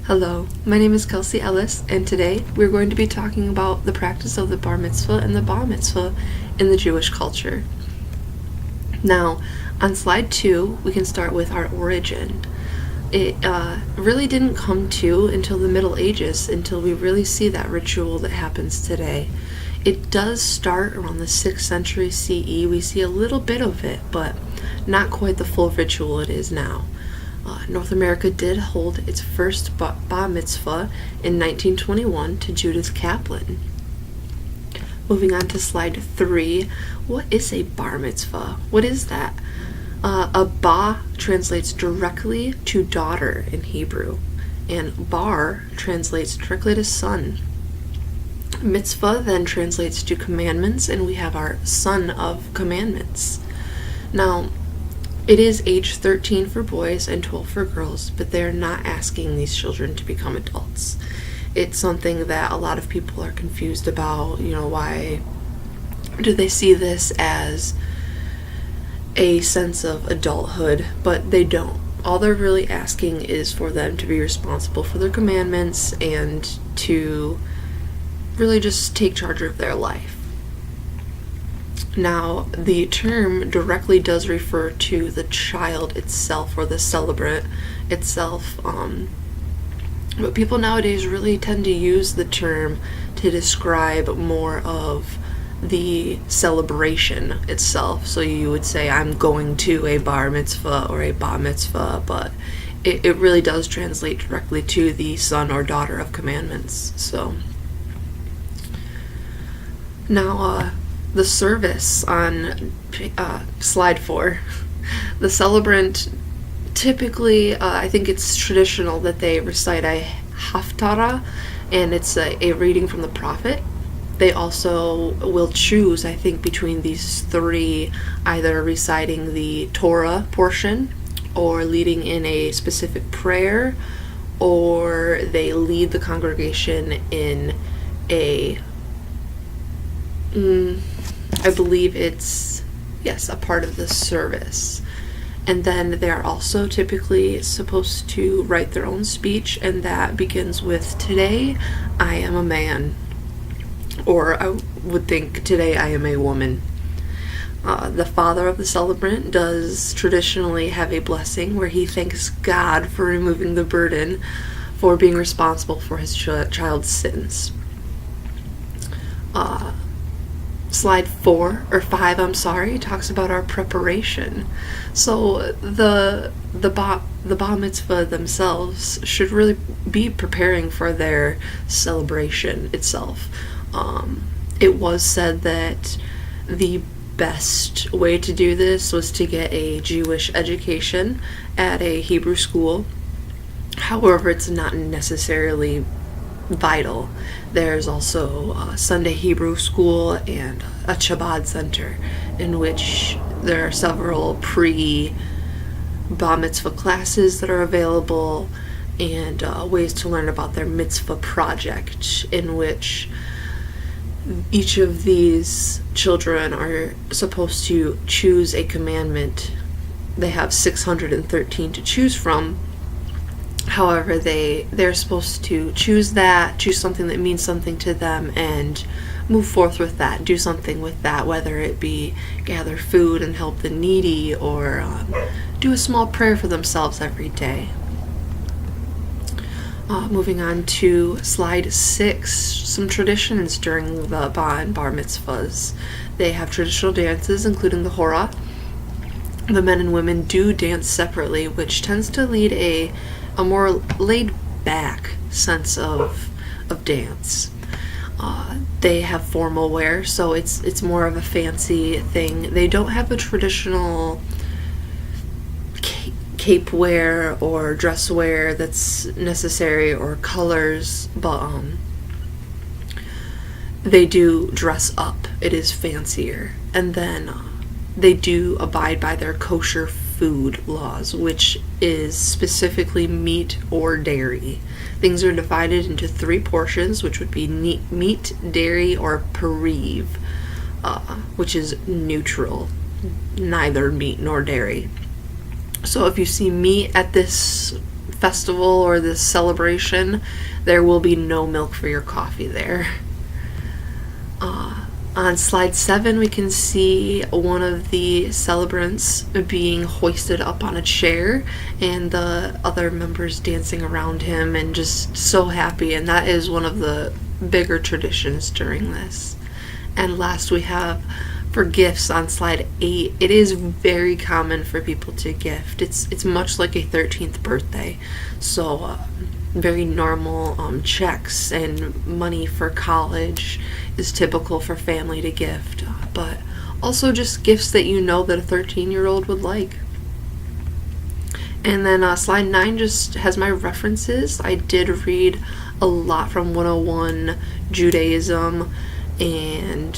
Hello, my name is Kelsey Ellis, and today we're going to be talking about the practice of the bar mitzvah and the bat mitzvah in the Jewish culture. Now, on slide 2, we can start with our origin. It really didn't come to until the Middle Ages, until we really see that ritual that happens today. It does start around the 6th century CE. We see a little bit of it, but not quite the full ritual it is now. North America did hold its first bar mitzvah in 1921 to Judith Kaplan. Moving on to slide 3, what is a bar mitzvah? What is that? A ba translates directly to daughter in Hebrew, and bar translates directly to son. Mitzvah then translates to commandments, and we have our son of commandments. Now, it is age 13 for boys and 12 for girls, but they're not asking these children to become adults. It's something that a lot of people are confused about. Why do they see this as a sense of adulthood? But they don't. All they're really asking is for them to be responsible for their commandments and to really just take charge of their life. Now, the term directly does refer to the child itself or the celebrant itself, but people nowadays really tend to use the term to describe more of the celebration itself. So you would say, I'm going to a bar mitzvah or a bat mitzvah, but it really does translate directly to the son or daughter of commandments. So now, the service on slide 4. The celebrant typically, I think it's traditional that they recite a haftarah, and it's a reading from the prophet. They also will choose, I think, between these 3, either reciting the Torah portion or leading in a specific prayer, or they lead the congregation in a I believe it's, a part of the service. And then they're also typically supposed to write their own speech, and that begins with, "Today I am a man," or I would think, "Today I am a woman." The father of the celebrant does traditionally have a blessing where he thanks God for removing the burden for being responsible for his child's sins. Slide 5 talks about our preparation. So the bar mitzvah themselves should really be preparing for their celebration itself. It was said that the best way to do this was to get a Jewish education at a Hebrew school. However, it's not necessarily vital. There's also a Sunday Hebrew school and a Chabad center, in which there are several pre-bar mitzvah classes that are available, and ways to learn about their mitzvah project, in which each of these children are supposed to choose a commandment. They have 613 to choose from. However, they're supposed to choose something that means something to them, and move forth with that, do something with that, whether it be gather food and help the needy, or do a small prayer for themselves every day. Moving on to slide 6, some traditions during the bar and bar mitzvahs. They have traditional dances, including the hora. The men and women do dance separately, which tends to lead a more laid-back sense of dance. They have formal wear, so it's more of a fancy thing. They don't have a traditional cape wear or dress wear that's necessary, or colors, but they do dress up. It is fancier. And then they do abide by their kosher food laws, which is specifically meat or dairy. Things are divided into 3 portions, which would be meat, dairy, or pariv, which is neutral, neither meat nor dairy. So if you see meat at this festival or this celebration, there will be no milk for your coffee there. On slide 7, we can see one of the celebrants being hoisted up on a chair and the other members dancing around him and just so happy, and that is one of the bigger traditions during this. And last, we have for gifts on slide 8. It is very common for people to gift. It's much like a 13th birthday, so very normal. Checks and money for college is typical for family to gift, but also just gifts that you know that a 13-year-old would like. And then slide 9 just has my references. I did read a lot from 101 Judaism and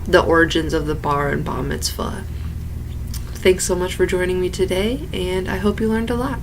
the origins of the bar and bar mitzvah. Thanks so much for joining me today, and I hope you learned a lot.